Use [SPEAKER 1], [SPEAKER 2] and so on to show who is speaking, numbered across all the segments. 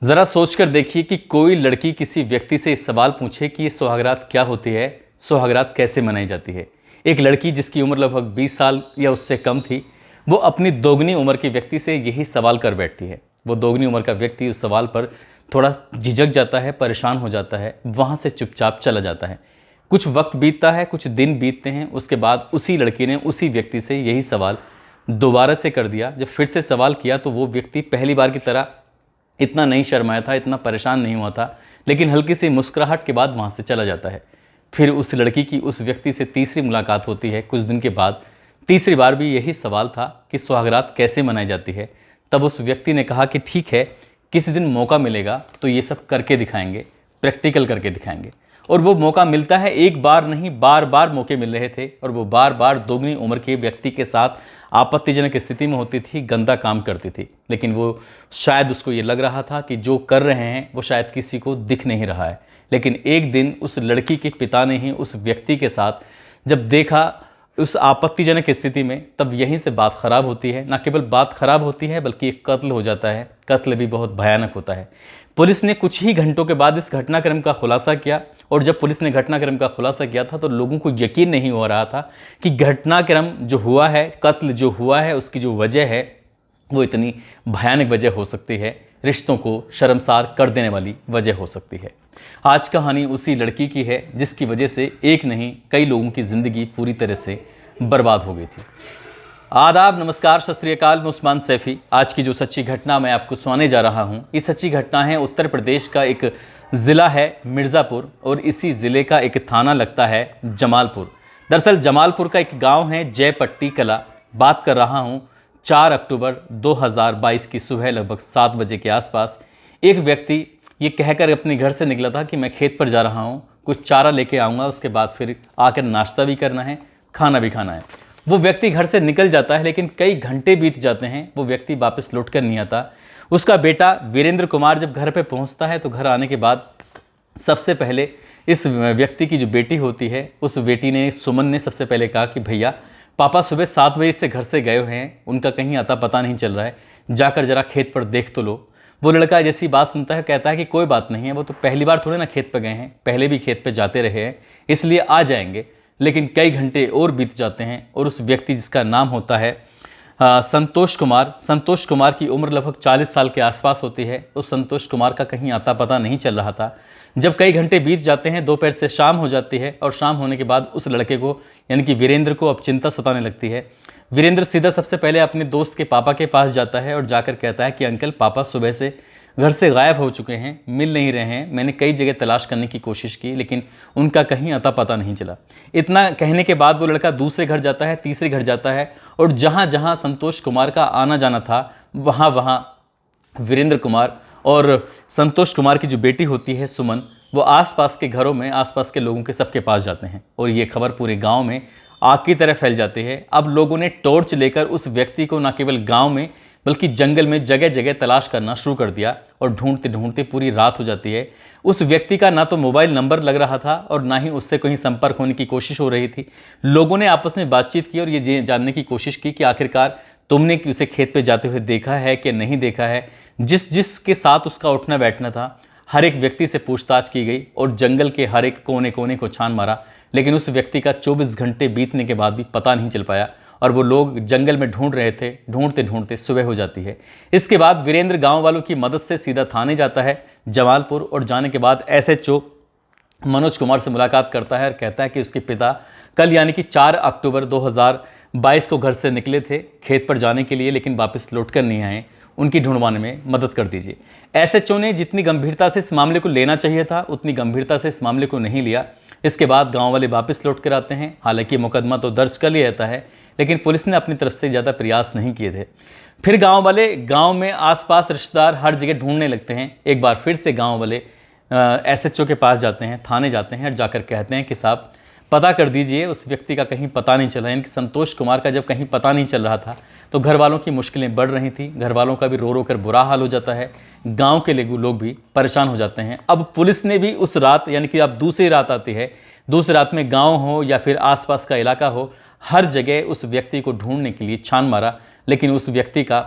[SPEAKER 1] जरा सोचकर देखिए कि कोई लड़की किसी व्यक्ति से इस सवाल पूछे कि ये सुहागरात क्या होती है, सुहागरात कैसे मनाई जाती है। एक लड़की जिसकी उम्र लगभग 20 साल या उससे कम थी, वो अपनी दोगुनी उम्र के व्यक्ति से यही सवाल कर बैठती है। वो दोगुनी उम्र का व्यक्ति उस सवाल पर थोड़ा झिझक जाता है, परेशान हो जाता है, वहाँ से चुपचाप चला जाता है। कुछ वक्त बीतता है, कुछ दिन बीतते हैं, उसके बाद उसी लड़की ने उसी व्यक्ति से यही सवाल दोबारा से कर दिया। जब फिर से सवाल किया तो वो व्यक्ति पहली बार की तरह इतना नहीं शर्माया था, इतना परेशान नहीं हुआ था, लेकिन हल्की सी मुस्कुराहट के बाद वहाँ से चला जाता है। फिर उस लड़की की उस व्यक्ति से तीसरी मुलाकात होती है कुछ दिन के बाद। तीसरी बार भी यही सवाल था कि सुहागरात कैसे मनाई जाती है। तब उस व्यक्ति ने कहा कि ठीक है, किसी दिन मौका मिलेगा तो ये सब करके दिखाएंगे, प्रैक्टिकल करके दिखाएंगे। और वो मौका मिलता है, एक बार नहीं बार बार मौके मिल रहे थे, और वो बार बार दोगुनी उम्र के व्यक्ति के साथ आपत्तिजनक स्थिति में होती थी, गंदा काम करती थी। लेकिन वो शायद उसको ये लग रहा था कि जो कर रहे हैं वो शायद किसी को दिख नहीं रहा है। लेकिन एक दिन उस लड़की के पिता ने ही उस व्यक्ति के साथ जब देखा उस आपत्तिजनक स्थिति में, तब यहीं से बात खराब होती है। न केवल बात खराब होती है बल्कि एक कत्ल हो जाता है। कत्ल भी बहुत भयानक होता है। पुलिस ने कुछ ही घंटों के बाद इस घटनाक्रम का खुलासा किया, और जब पुलिस ने घटनाक्रम का खुलासा किया था तो लोगों को यकीन नहीं हो रहा था कि घटनाक्रम जो हुआ है, कत्ल जो हुआ है, उसकी जो वजह है वो इतनी भयानक वजह हो सकती है, रिश्तों को शर्मसार कर देने वाली वजह हो सकती है। आज कहानी उसी लड़की की है जिसकी वजह से एक नहीं कई लोगों की ज़िंदगी पूरी तरह से बर्बाद हो गई थी। आदाब, नमस्कार, सत श्री अकाल। मैं उस्मान सैफ़ी। आज की जो सच्ची घटना मैं आपको सुनाने जा रहा हूँ, ये सच्ची घटना है उत्तर प्रदेश का एक ज़िला है मिर्ज़ापुर, और इसी ज़िले का एक थाना लगता है जमालपुर। दरअसल जमालपुर का एक गांव है जयपट्टी कला। बात कर रहा हूँ 4 अक्टूबर 2022 की सुबह लगभग 7 बजे के आसपास। एक व्यक्ति ये कहकर अपने घर से निकला था कि मैं खेत पर जा रहा हूँ, कुछ चारा लेके आऊँगा, उसके बाद फिर आकर नाश्ता भी करना है, खाना भी खाना है। वो व्यक्ति घर से निकल जाता है, लेकिन कई घंटे बीत जाते हैं, वो व्यक्ति वापस लौट कर नहीं आता। उसका बेटा वीरेंद्र कुमार जब घर पे पहुंचता है तो घर आने के बाद सबसे पहले इस व्यक्ति की जो बेटी होती है, उस बेटी ने, सुमन ने, सबसे पहले कहा कि भैया पापा सुबह 7 बजे से घर से गए हुए हैं, उनका कहीं आता पता नहीं चल रहा है, जाकर जरा खेत पर देख तो लो। वो लड़का जैसी बात सुनता है कहता है कि कोई बात नहीं है, वो तो पहली बार थोड़े ना खेत पर गए हैं, पहले भी खेत पर जाते रहे हैं, इसलिए आ जाएंगे। लेकिन कई घंटे और बीत जाते हैं, और उस व्यक्ति जिसका नाम होता है संतोष कुमार की उम्र लगभग 40 साल के आसपास होती है। उस संतोष कुमार का कहीं आता पता नहीं चल रहा था। जब कई घंटे बीत जाते हैं, दोपहर से शाम हो जाती है, और शाम होने के बाद उस लड़के को यानी कि वीरेंद्र को अब चिंता सताने लगती है। वीरेंद्र सीधा सबसे पहले अपने दोस्त के पापा के पास जाता है और जाकर कहता है कि अंकल, पापा सुबह से घर से गायब हो चुके हैं, मिल नहीं रहे हैं, मैंने कई जगह तलाश करने की कोशिश की, लेकिन उनका कहीं अता पता नहीं चला। इतना कहने के बाद वो लड़का दूसरे घर जाता है, तीसरे घर जाता है, और जहाँ जहाँ संतोष कुमार का आना जाना था, वहाँ वहाँ वीरेंद्र कुमार और संतोष कुमार की जो बेटी होती है सुमन, वो आसपास के घरों में, आसपास के लोगों के सबके पास जाते हैं, और ये खबर पूरे गाँव में आग की तरह फैल जाती है। अब लोगों ने टॉर्च लेकर उस व्यक्ति को न केवल गाँव में बल्कि जंगल में जगह जगह तलाश करना शुरू कर दिया, और ढूंढते ढूंढते पूरी रात हो जाती है। उस व्यक्ति का ना तो मोबाइल नंबर लग रहा था और ना ही उससे कहीं संपर्क होने की कोशिश हो रही थी। लोगों ने आपस में बातचीत की और ये जानने की कोशिश की कि आखिरकार तुमने उसे खेत पे जाते हुए देखा है कि नहीं देखा है। जिसके साथ उसका उठना बैठना था, हर एक व्यक्ति से पूछताछ की गई और जंगल के हर एक कोने कोने को छान मारा, लेकिन उस व्यक्ति का 24 घंटे बीतने के बाद भी पता नहीं चल पाया, और वो लोग जंगल में ढूंढ रहे थे। ढूंढते ढूंढते सुबह हो जाती है। इसके बाद वीरेंद्र गांव वालों की मदद से सीधा थाने जाता है जमालपुर, और जाने के बाद एसएचओ मनोज कुमार से मुलाकात करता है और कहता है कि उसके पिता कल यानी कि 4 अक्टूबर 2022 को घर से निकले थे खेत पर जाने के लिए, लेकिन वापस लौट कर नहीं आए, उनकी ढूंढवाने में मदद कर दीजिए। एसएचओ ने जितनी गंभीरता से इस मामले को लेना चाहिए था, उतनी गंभीरता से इस मामले को नहीं लिया। इसके बाद गांव वाले वापस लौट कर आते हैं। हालांकि मुकदमा तो दर्ज कर लिया जाता है, लेकिन पुलिस ने अपनी तरफ से ज़्यादा प्रयास नहीं किए थे। फिर गांव वाले गांव में आसपास रिश्तेदार हर जगह ढूंढने लगते हैं। एक बार फिर से गांव वाले एसएचओ के पास जाते हैं, थाने जाते हैं, और जाकर कहते हैं कि साहब पता कर दीजिए, उस व्यक्ति का कहीं पता नहीं चला। यानी कि संतोष कुमार का जब कहीं पता नहीं चल रहा था तो घर वालों की मुश्किलें बढ़ रही थी। घर वालों का भी रो रो कर बुरा हाल हो जाता है, गांव के लोग भी परेशान हो जाते हैं। अब पुलिस ने भी उस रात, यानी कि अब दूसरी रात आती है, दूसरी रात में गांव हो या फिर आसपास का इलाका हो, हर जगह उस व्यक्ति को ढूंढने के लिए छान मारा, लेकिन उस व्यक्ति का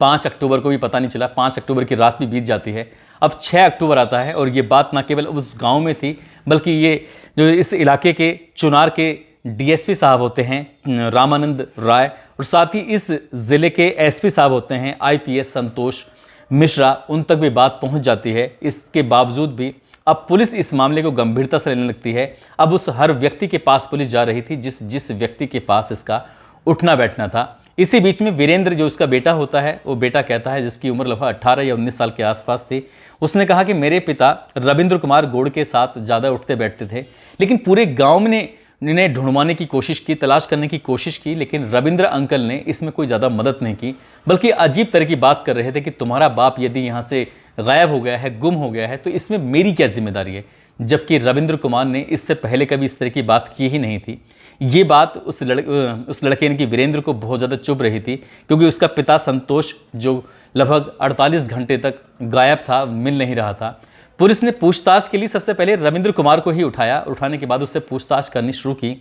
[SPEAKER 1] 5 अक्टूबर को भी पता नहीं चला, 5 अक्टूबर की रात भी बीत जाती है। अब 6 अक्टूबर आता है और ये बात ना केवल उस गांव में थी, बल्कि ये जो इस इलाके के चुनार के डीएसपी साहब होते हैं रामानंद राय, और साथ ही इस ज़िले के एसपी साहब होते हैं आईपीएस संतोष मिश्रा, उन तक भी बात पहुंच जाती है। इसके बावजूद भी अब पुलिस इस मामले को गंभीरता से लेने लगती है। अब उस हर व्यक्ति के पास पुलिस जा रही थी जिस व्यक्ति के पास इसका उठना बैठना था। इसी बीच में वीरेंद्र, जो उसका बेटा होता है, वो बेटा कहता है, जिसकी उम्र लगभग 18 या 19 साल के आसपास थी, उसने कहा कि मेरे पिता रविंद्र कुमार गौड़ के साथ ज़्यादा उठते बैठते थे, लेकिन पूरे गांव ने इन्हें ढूंढवाने की कोशिश की, तलाश करने की कोशिश की, लेकिन रविंद्र अंकल ने इसमें कोई ज़्यादा मदद नहीं की, बल्कि अजीब तरह की बात कर रहे थे कि तुम्हारा बाप यदि यहाँ से गायब हो गया है, गुम हो गया है, तो इसमें मेरी क्या जिम्मेदारी है। जबकि रविंद्र कुमार ने इससे पहले कभी इस तरह की बात की ही नहीं थी। ये बात उस लड़के यानी कि वीरेंद्र को बहुत ज़्यादा चुभ रही थी, क्योंकि उसका पिता संतोष जो लगभग 48 घंटे तक गायब था, मिल नहीं रहा था। पुलिस ने पूछताछ के लिए सबसे पहले रविंद्र कुमार को ही उठाया। उठाने के बाद उससे पूछताछ करनी शुरू की।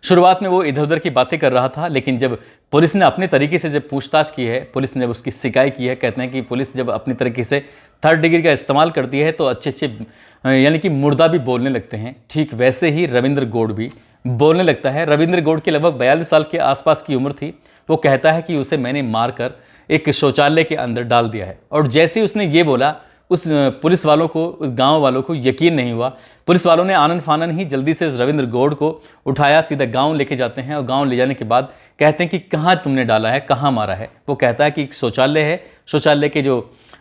[SPEAKER 1] शुरुआत में वो इधर उधर की बातें कर रहा था, लेकिन जब पुलिस ने अपने तरीके से जब पूछताछ की है, पुलिस ने उसकी शिकायत की है, कहते हैं कि पुलिस जब अपनी तरीके से 3rd डिग्री का इस्तेमाल करती है तो अच्छे यानी कि मुर्दा भी बोलने लगते हैं। ठीक वैसे ही रविंद्र गौड़ भी बोलने लगता है। रविंद्र गौड़ के लगभग 42 साल के आसपास की उम्र थी। वो कहता है कि उसे मैंने मारकर एक शौचालय के अंदर डाल दिया है। और जैसे ही उसने ये बोला, उस पुलिस वालों को, उस गांव वालों को यकीन नहीं हुआ। पुलिस वालों ने आनन फानन ही जल्दी से रविंद्र गौड़ को उठाया, सीधा गांव लेके जाते हैं। और गांव ले जाने के बाद कहते हैं कि कहाँ तुमने डाला है, कहाँ मारा है। वो कहता है कि एक शौचालय है, शौचालय के जो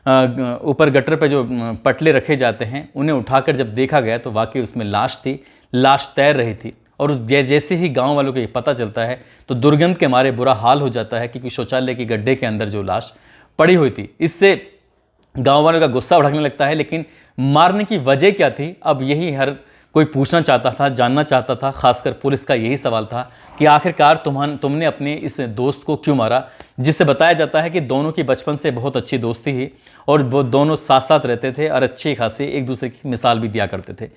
[SPEAKER 1] ऊपर गटर पे जो पटले रखे जाते हैं, उन्हें उठाकर जब देखा गया तो वाकई उसमें लाश थी, लाश तैर रही थी। और उस जैसे ही गांव वालों को ये पता चलता है तो दुर्गंध के मारे बुरा हाल हो जाता है, क्योंकि शौचालय के गड्ढे के अंदर जो लाश पड़ी हुई थी। इससे गांव वालों का गुस्सा भड़कने लगता है। लेकिन मारने की वजह क्या थी, अब यही हर कोई पूछना चाहता था, जानना चाहता था। खासकर पुलिस का यही सवाल था कि आखिरकार तुमने अपने इस दोस्त को क्यों मारा, जिससे बताया जाता है कि दोनों की बचपन से बहुत अच्छी दोस्ती थी और वो दोनों साथ साथ रहते थे और अच्छे खासे एक दूसरे की मिसाल भी दिया करते थे।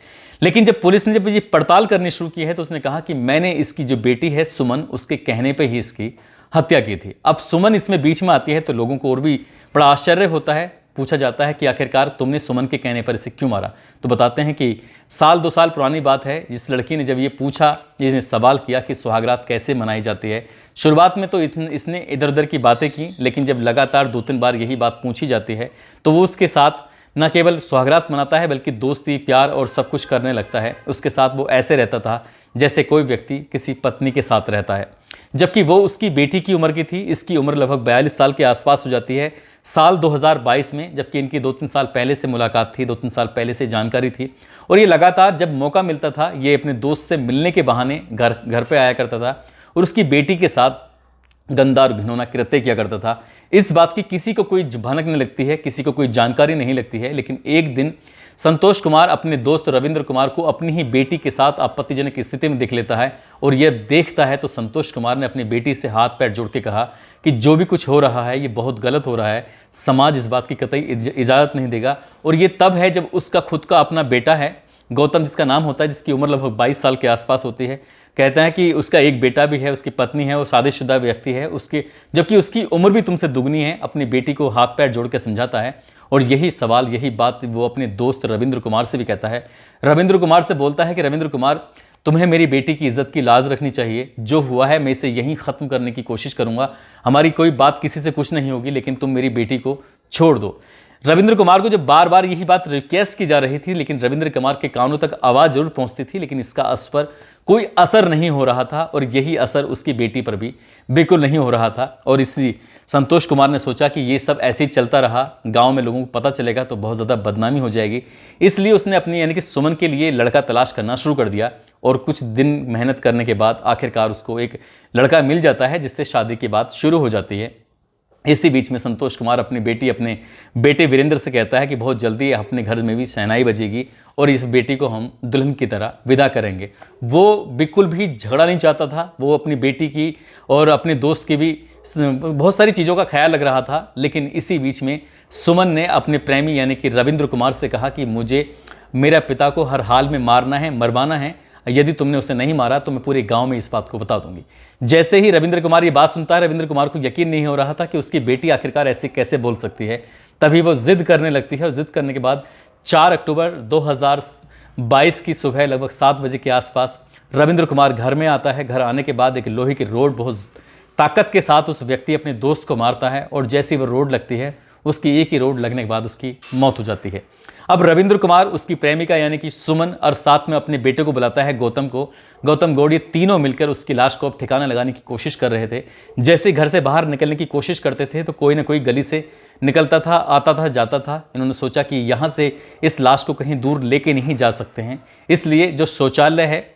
[SPEAKER 1] लेकिन जब पुलिस ने जब ये पड़ताल करनी शुरू की है तो उसने कहा कि मैंने इसकी जो बेटी है सुमन, उसके कहने पर ही इसकी हत्या की थी। अब सुमन इसमें बीच में आती है तो लोगों को और भी बड़ा आश्चर्य होता है। पूछा जाता है कि आखिरकार तुमने सुमन के कहने पर इसे क्यों मारा। तो बताते हैं कि 1-2 साल पुरानी बात है। जिस लड़की ने जब ये पूछा, ये सवाल किया कि सुहागरात कैसे मनाई जाती है, शुरुआत में तो इसने इधर उधर की बातें की, लेकिन जब लगातार 2-3 बार यही बात पूछी जाती है तो वो उसके साथ न केवल सुहागरात मनाता है बल्कि दोस्ती, प्यार और सब कुछ करने लगता है। उसके साथ वो ऐसे रहता था जैसे कोई व्यक्ति किसी पत्नी के साथ रहता है। जबकि वो उसकी बेटी की उम्र की थी। इसकी उम्र लगभग 42 साल के आसपास हो जाती है साल 2022 में, जबकि इनकी 2-3 साल पहले से मुलाकात थी, 2-3 साल पहले से जानकारी थी। और ये लगातार जब मौका मिलता था ये अपने दोस्त से मिलने के बहाने घर पे आया करता था और उसकी बेटी के साथ गंदा और घिनौना कृत्य किया करता था। इस बात की किसी को कोई भनक नहीं लगती है, किसी को कोई जानकारी नहीं लगती है। लेकिन एक दिन संतोष कुमार अपने दोस्त रविंद्र कुमार को अपनी ही बेटी के साथ आपत्तिजनक स्थिति में देख लेता है और यह देखता है तो संतोष कुमार ने अपनी बेटी से हाथ पैर जोड़ के कहा कि जो भी कुछ हो रहा है ये बहुत गलत हो रहा है, समाज इस बात की कतई इजाज़त नहीं देगा। और ये तब है जब उसका खुद का अपना बेटा है, गौतम जिसका नाम होता है, जिसकी उम्र लगभग 22 साल के आसपास होती है। कहता है कि उसका एक बेटा भी है, उसकी पत्नी है, वो शादीशुदा व्यक्ति है, जबकि उसकी उम्र भी तुमसे दुगनी है। अपनी बेटी को हाथ पैर जोड़ के समझाता है और यही सवाल, यही बात वो अपने दोस्त रविंद्र कुमार से भी कहता है। रविंद्र कुमार से बोलता है कि रविंद्र कुमार, तुम्हें मेरी बेटी की इज्जत की लाज रखनी चाहिए। जो हुआ है मैं इसे यहीं ख़त्म करने की कोशिश करूंगा। हमारी कोई बात किसी से कुछ नहीं होगी, लेकिन तुम मेरी बेटी को छोड़ दो। रविंद्र कुमार को जब बार बार यही बात रिक्वेस्ट की जा रही थी, लेकिन रविंद्र कुमार के कानों तक आवाज़ जरूर पहुंचती थी, लेकिन इसका उस पर कोई असर नहीं हो रहा था। और यही असर उसकी बेटी पर भी बिल्कुल नहीं हो रहा था। और इसलिए संतोष कुमार ने सोचा कि ये सब ऐसे ही चलता रहा, गांव में लोगों को पता चलेगा तो बहुत ज़्यादा बदनामी हो जाएगी। इसलिए उसने अपनी यानी कि सुमन के लिए लड़का तलाश करना शुरू कर दिया। और कुछ दिन मेहनत करने के बाद आखिरकार उसको एक लड़का मिल जाता है, जिससे शादी की बात शुरू हो जाती है। इसी बीच में संतोष कुमार अपने बेटे वीरेंद्र से कहता है कि बहुत जल्दी अपने घर में भी शहनाई बजेगी और इस बेटी को हम दुल्हन की तरह विदा करेंगे। वो बिल्कुल भी झगड़ा नहीं चाहता था। वो अपनी बेटी की और अपने दोस्त की भी बहुत सारी चीज़ों का ख्याल रख रहा था। लेकिन इसी बीच में सुमन ने अपने प्रेमी यानी कि रविंद्र कुमार से कहा कि मुझे मेरा पिता को हर हाल में मारना है, मरवाना है। यदि तुमने उसे नहीं मारा तो मैं पूरे गांव में इस बात को बता दूंगी। जैसे ही रविंद्र कुमार ये बात सुनता है, रविंद्र कुमार को यकीन नहीं हो रहा था कि उसकी बेटी आखिरकार ऐसे कैसे बोल सकती है। तभी वो जिद करने लगती है और जिद करने के बाद 4 अक्टूबर 2022 की सुबह लगभग 7 बजे के आसपास रविंद्र कुमार घर में आता है। घर आने के बाद एक लोहे की रोड बहुत ताकत के साथ उस व्यक्ति अपने दोस्त को मारता है और जैसी वो रोड लगती है, उसकी एक ही रोड लगने के बाद उसकी मौत हो जाती है। अब रविंद्र कुमार उसकी प्रेमिका यानी कि सुमन और साथ में अपने बेटे को बुलाता है गौतम को। गौतम गौड़, ये तीनों मिलकर उसकी लाश को अब ठिकाना लगाने की कोशिश कर रहे थे। जैसे घर से बाहर निकलने की कोशिश करते थे तो कोई ना कोई गली से निकलता था, आता था, जाता था। इन्होंने सोचा कि यहाँ से इस लाश को कहीं दूर लेके नहीं जा सकते हैं, इसलिए जो शौचालय है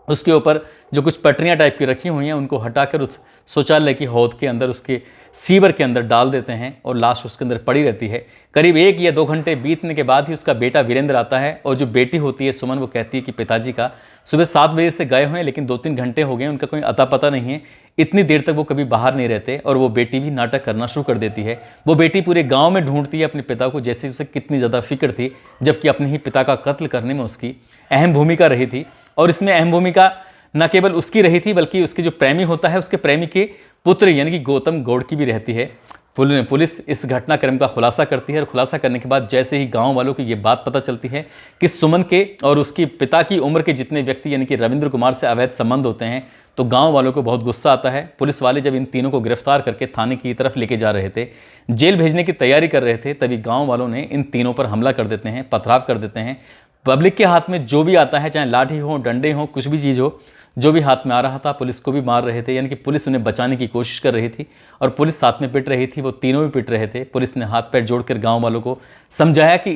[SPEAKER 1] उसके ऊपर जो कुछ पटरियाँ टाइप की रखी हुई हैं उनको हटाकर उस शौचालय की हौद के अंदर, उसके सीवर के अंदर डाल देते हैं और लाश उसके अंदर पड़ी रहती है। करीब 1 या 2 घंटे बीतने के बाद ही उसका बेटा वीरेंद्र आता है और जो बेटी होती है सुमन, वो कहती है कि पिताजी का सुबह 7 बजे से गए हुए हैं लेकिन 2-3 घंटे हो गए, उनका कोई अता पता नहीं है। इतनी देर तक वो कभी बाहर नहीं रहते और वो बेटी भी नाटक करना शुरू कर देती है। वो बेटी पूरे गाँव में ढूंढती है अपने पिता को, जैसे उसे कितनी ज़्यादा फिक्र थी, जबकि अपने ही पिता का कत्ल करने में उसकी अहम भूमिका रही थी। और इसमें अहम भूमिका न केवल उसकी रही थी बल्कि उसके जो प्रेमी होता है उसके प्रेमी के पुत्र यानी कि गौतम गौड़ की भी रहती है। पुलिस इस घटनाक्रम का खुलासा करती है और खुलासा करने के बाद जैसे ही गांव वालों को ये बात पता चलती है कि सुमन के और उसकी पिता की उम्र के जितने व्यक्ति यानी कि रविंद्र कुमार से अवैध संबंध होते हैं, तो गांव वालों को बहुत गुस्सा आता है। पुलिस वाले जब इन तीनों को गिरफ्तार करके थाने की तरफ लेके जा रहे थे, जेल भेजने की तैयारी कर रहे थे, तभी गाँव वालों ने इन तीनों पर हमला कर देते हैं, पथराव कर देते हैं। पब्लिक के हाथ में जो भी आता है, चाहे लाठी हो, डंडे हो, कुछ भी चीज़ हो, जो भी हाथ में आ रहा था, पुलिस को भी मार रहे थे। यानी कि पुलिस उन्हें बचाने की कोशिश कर रही थी और पुलिस साथ में पिट रही थी, वो तीनों भी पिट रहे थे। पुलिस ने हाथ पैर जोड़कर गांव वालों को समझाया कि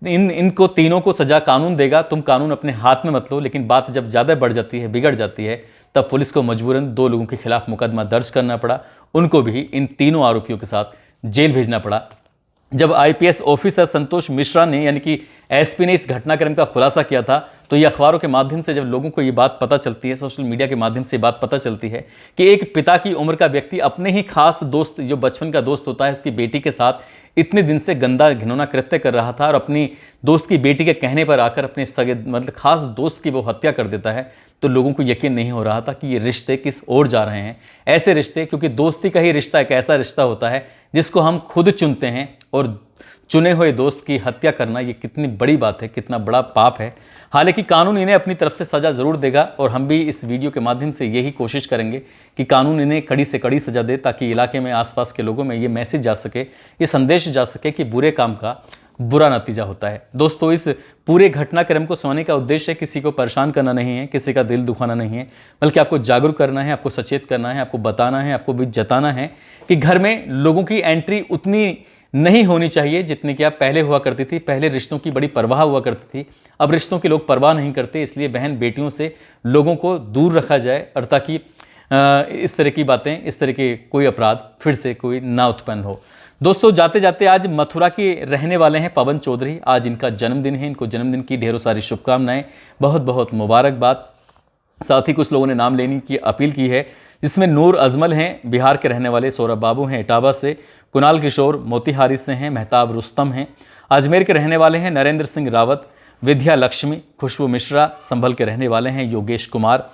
[SPEAKER 1] इनको तीनों को सजा कानून देगा, तुम कानून अपने हाथ में मत लो। लेकिन बात जब ज़्यादा बढ़ जाती है, बिगड़ जाती है, तब पुलिस को मजबूरन 2 लोगों के खिलाफ मुकदमा दर्ज करना पड़ा। उनको भी इन तीनों आरोपियों के साथ जेल भेजना पड़ा। जब आईपीएस ऑफिसर संतोष मिश्रा ने यानी कि एसपी ने इस घटनाक्रम का खुलासा किया था, तो ये अखबारों के माध्यम से जब लोगों को ये बात पता चलती है, सोशल मीडिया के माध्यम से बात पता चलती है कि एक पिता की उम्र का व्यक्ति अपने ही खास दोस्त, जो बचपन का दोस्त होता है, उसकी बेटी के साथ इतने दिन से गंदा घिनौना कृत्य कर रहा था और अपनी दोस्त की बेटी के कहने पर आकर अपने सगे मतलब खास दोस्त की वो हत्या कर देता है, तो लोगों को यकीन नहीं हो रहा था कि ये रिश्ते किस ओर जा रहे हैं। ऐसे रिश्ते, क्योंकि दोस्ती का ही रिश्ता एक ऐसा रिश्ता होता है जिसको हम खुद चुनते हैं, और चुने हुए दोस्त की हत्या करना ये कितनी बड़ी बात है, कितना बड़ा पाप है। हालांकि कानून इन्हें अपनी तरफ से सज़ा ज़रूर देगा और हम भी इस वीडियो के माध्यम से यही कोशिश करेंगे कि कानून इन्हें कड़ी से कड़ी सज़ा दे, ताकि इलाके में आसपास के लोगों में ये मैसेज जा सके, ये संदेश जा सके कि बुरे काम का बुरा नतीजा होता है। दोस्तों, इस पूरे घटनाक्रम को सुनाने का उद्देश्य किसी को परेशान करना नहीं है, किसी का दिल दुखाना नहीं है, बल्कि आपको जागरूक करना है, आपको सचेत करना है, आपको बताना है, आपको भी जताना है कि घर में लोगों की एंट्री उतनी नहीं होनी चाहिए जितनी कि आप पहले हुआ करती थी। पहले रिश्तों की बड़ी परवाह हुआ करती थी, अब रिश्तों की लोग परवाह नहीं करते। इसलिए बहन बेटियों से लोगों को दूर रखा जाए और ताकि इस तरह की बातें, इस तरह के कोई अपराध फिर से कोई ना उत्पन्न हो। दोस्तों, जाते जाते आज मथुरा के रहने वाले हैं पवन चौधरी, आज इनका जन्मदिन है। इनको जन्मदिन की ढेरों सारी शुभकामनाएं, बहुत बहुत मुबारकबाद। साथ ही कुछ लोगों ने नाम लेने की अपील की है, जिसमें नूर अजमल हैं बिहार के रहने वाले, सौरभ बाबू हैं इटावा से, कुणाल किशोर मोतिहारी से हैं, मेहताब रुस्तम हैं अजमेर के रहने वाले हैं, नरेंद्र सिंह रावत, विद्या लक्ष्मी, खुशबू मिश्रा संभल के रहने वाले हैं, योगेश कुमार,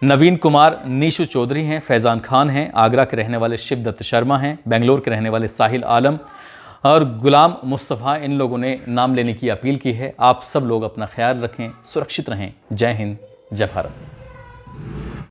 [SPEAKER 1] नवीन कुमार, नीशु चौधरी हैं, फैज़ान खान हैं, आगरा के रहने वाले शिवदत्त शर्मा हैं, बेंगलोर के रहने वाले साहिल आलम और गुलाम मुस्तफ़ा, इन लोगों ने नाम लेने की अपील की है। आप सब लोग अपना ख्याल रखें, सुरक्षित रहें। जय हिंद, जय भारत।